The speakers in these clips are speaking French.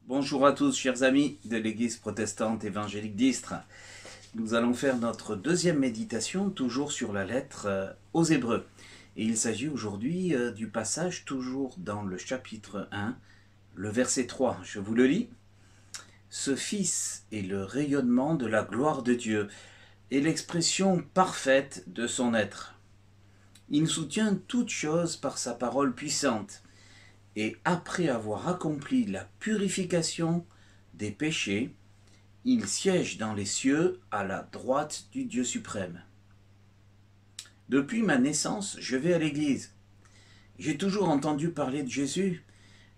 Bonjour à tous, chers amis de l'Église protestante évangélique d'Istres. Nous allons faire notre deuxième méditation, toujours sur la lettre aux Hébreux. Et il s'agit aujourd'hui du passage, toujours dans le chapitre 1, le verset 3. Je vous le lis. « Ce Fils est le rayonnement de la gloire de Dieu et l'expression parfaite de son être. Il soutient toutes choses par sa parole puissante. Et après avoir accompli la purification des péchés, il siège dans les cieux à la droite du Dieu suprême. Depuis ma naissance, je vais à l'église. J'ai toujours entendu parler de Jésus.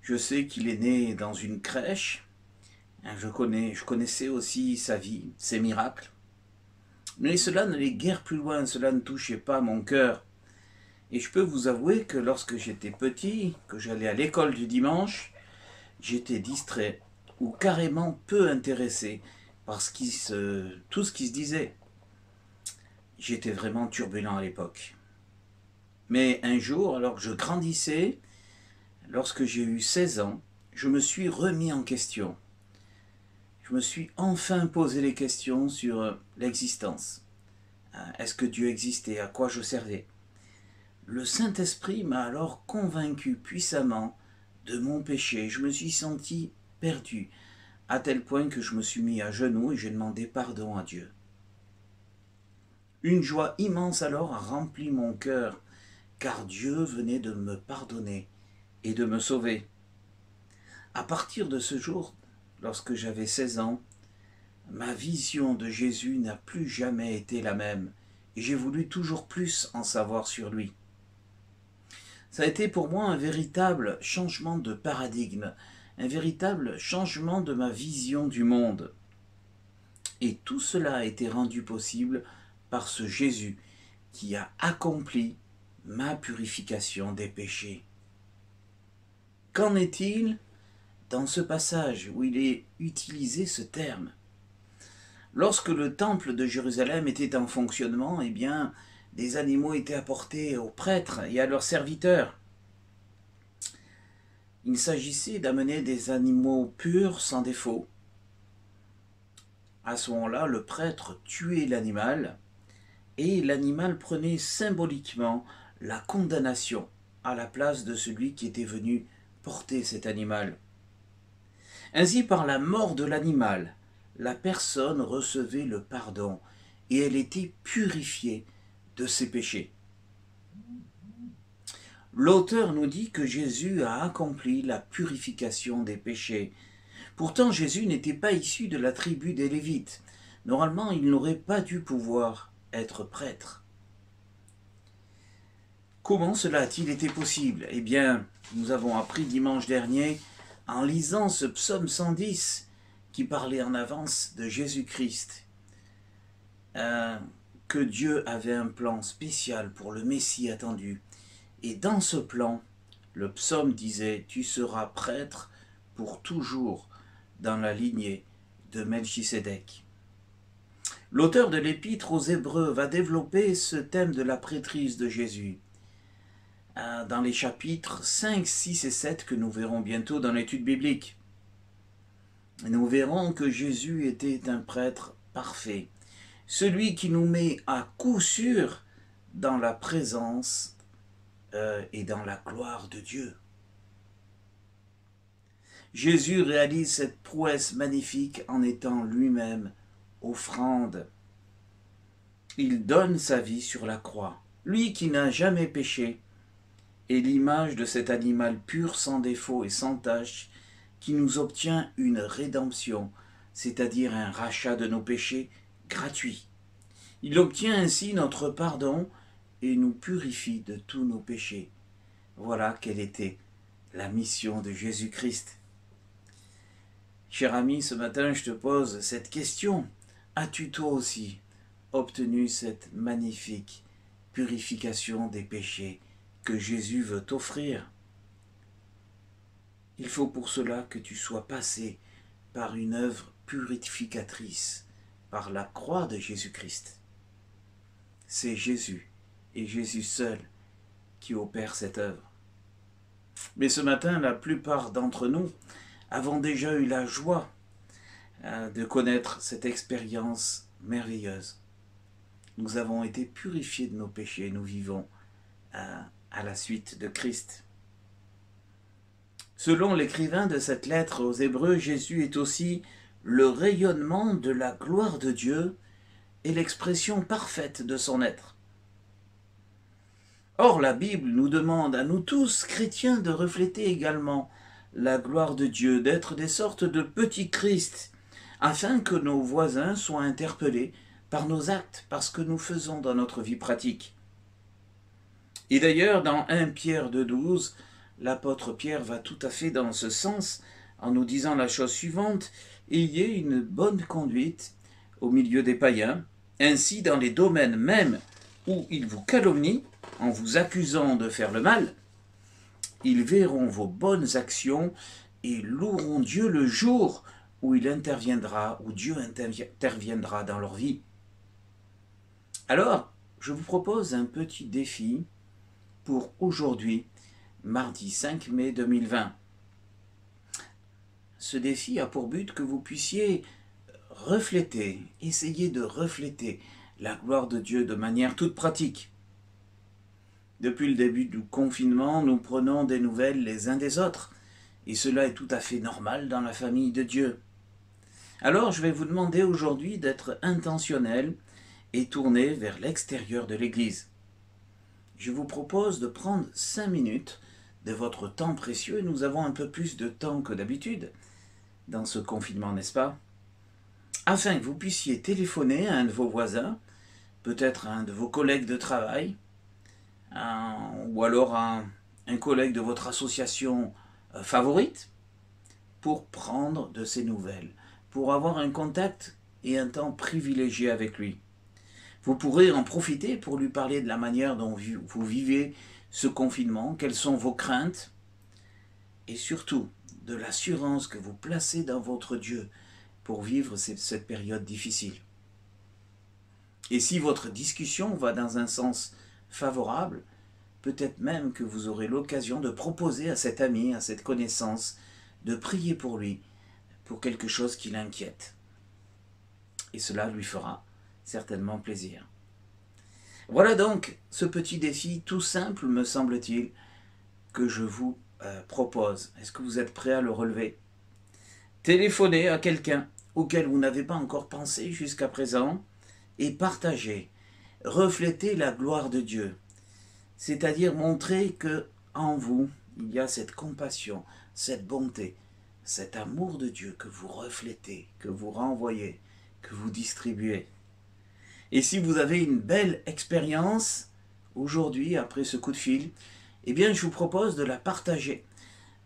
Je sais qu'il est né dans une crèche. Je connaissais aussi sa vie, ses miracles. Mais cela n'allait guère plus loin, cela ne touchait pas mon cœur. Et je peux vous avouer que lorsque j'étais petit, que j'allais à l'école du dimanche, j'étais distrait ou carrément peu intéressé par tout ce qui se disait. J'étais vraiment turbulent à l'époque. Mais un jour, alors que je grandissais, lorsque j'ai eu 16 ans, je me suis remis en question. Je me suis enfin posé les questions sur l'existence. Est-ce que Dieu existait? À quoi je servais? Le Saint-Esprit m'a alors convaincu puissamment de mon péché. Je me suis senti perdu, à tel point que je me suis mis à genoux et j'ai demandé pardon à Dieu. Une joie immense alors a rempli mon cœur, car Dieu venait de me pardonner et de me sauver. À partir de ce jour, lorsque j'avais 16 ans, ma vision de Jésus n'a plus jamais été la même, et j'ai voulu toujours plus en savoir sur lui. Ça a été pour moi un véritable changement de paradigme, un véritable changement de ma vision du monde. Et tout cela a été rendu possible par ce Jésus qui a accompli ma purification des péchés. Qu'en est-il dans ce passage où il est utilisé ce terme? Lorsque le temple de Jérusalem était en fonctionnement, eh bien, des animaux étaient apportés aux prêtres et à leurs serviteurs. Il s'agissait d'amener des animaux purs, sans défaut. À ce moment-là, le prêtre tuait l'animal et l'animal prenait symboliquement la condamnation à la place de celui qui était venu porter cet animal. Ainsi, par la mort de l'animal, la personne recevait le pardon et elle était purifiée de ses péchés. L'auteur nous dit que Jésus a accompli la purification des péchés. Pourtant, Jésus n'était pas issu de la tribu des Lévites. Normalement, il n'aurait pas dû pouvoir être prêtre. Comment cela a-t-il été possible? Eh bien, nous avons appris dimanche dernier, en lisant ce psaume 110, qui parlait en avance de Jésus-Christ, que Dieu avait un plan spécial pour le Messie attendu. Et dans ce plan, le psaume disait « Tu seras prêtre pour toujours dans la lignée de Melchisédek ». L'auteur de l'épître aux Hébreux va développer ce thème de la prêtrise de Jésus dans les chapitres 5, 6 et 7 que nous verrons bientôt dans l'étude biblique. Nous verrons que Jésus était un prêtre parfait, celui qui nous met à coup sûr dans la présence et dans la gloire de Dieu. Jésus réalise cette prouesse magnifique en étant lui-même offrande. Il donne sa vie sur la croix. Lui qui n'a jamais péché est l'image de cet animal pur, sans défaut et sans tache, qui nous obtient une rédemption, c'est-à-dire un rachat de nos péchés gratuit. Il obtient ainsi notre pardon et nous purifie de tous nos péchés. Voilà quelle était la mission de Jésus-Christ. Cher ami, ce matin, je te pose cette question. As-tu toi aussi obtenu cette magnifique purification des péchés que Jésus veut t'offrir? Il faut pour cela que tu sois passé par une œuvre purificatrice, par la croix de Jésus-Christ. C'est Jésus et Jésus seul qui opère cette œuvre. Mais ce matin, la plupart d'entre nous avons déjà eu la joie de connaître cette expérience merveilleuse. Nous avons été purifiés de nos péchés, nous vivons à la suite de Christ. Selon l'écrivain de cette lettre aux Hébreux, Jésus est aussi le rayonnement de la gloire de Dieu et l'expression parfaite de son être. Or, la Bible nous demande à nous tous, chrétiens, de refléter également la gloire de Dieu, d'être des sortes de petits Christ, afin que nos voisins soient interpellés par nos actes, par ce que nous faisons dans notre vie pratique. Et d'ailleurs, dans 1 Pierre 2,12, l'apôtre Pierre va tout à fait dans ce sens, en nous disant la chose suivante: « Ayez une bonne conduite au milieu des païens, ainsi dans les domaines même où ils vous calomnient, en vous accusant de faire le mal, ils verront vos bonnes actions et loueront Dieu le jour où il interviendra, où Dieu interviendra dans leur vie. » Alors, je vous propose un petit défi pour aujourd'hui, mardi 5 mai 2020. Ce défi a pour but que vous puissiez refléter, essayer de refléter la gloire de Dieu de manière toute pratique. Depuis le début du confinement, nous prenons des nouvelles les uns des autres, et cela est tout à fait normal dans la famille de Dieu. Alors, je vais vous demander aujourd'hui d'être intentionnel et tourné vers l'extérieur de l'Église. Je vous propose de prendre 5 minutes de votre temps précieux, et nous avons un peu plus de temps que d'habitude dans ce confinement, n'est-ce pas? Afin que vous puissiez téléphoner à un de vos voisins, peut-être à un de vos collègues de travail, ou alors à un collègue de votre association favorite, pour prendre de ses nouvelles, pour avoir un contact et un temps privilégié avec lui. Vous pourrez en profiter pour lui parler de la manière dont vous vivez ce confinement, quelles sont vos craintes, et surtout de l'assurance que vous placez dans votre Dieu pour vivre cette période difficile. Et si votre discussion va dans un sens favorable, peut-être même que vous aurez l'occasion de proposer à cet ami, à cette connaissance, de prier pour lui, pour quelque chose qui l'inquiète. Et cela lui fera certainement plaisir. Voilà donc ce petit défi tout simple, me semble-t-il, que je vous propose. Est-ce que vous êtes prêts à le relever? Téléphonez à quelqu'un auquel vous n'avez pas encore pensé jusqu'à présent et partagez, reflétez la gloire de Dieu. C'est-à-dire montrer que en vous, il y a cette compassion, cette bonté, cet amour de Dieu que vous reflétez, que vous renvoyez, que vous distribuez. Et si vous avez une belle expérience aujourd'hui, après ce coup de fil, eh bien je vous propose de la partager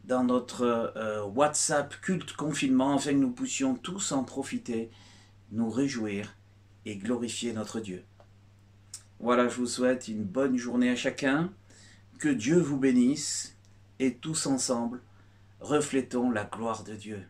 dans notre WhatsApp Culte Confinement, afin que nous puissions tous en profiter, nous réjouir et glorifier notre Dieu. Voilà, je vous souhaite une bonne journée à chacun, que Dieu vous bénisse, et tous ensemble, reflétons la gloire de Dieu.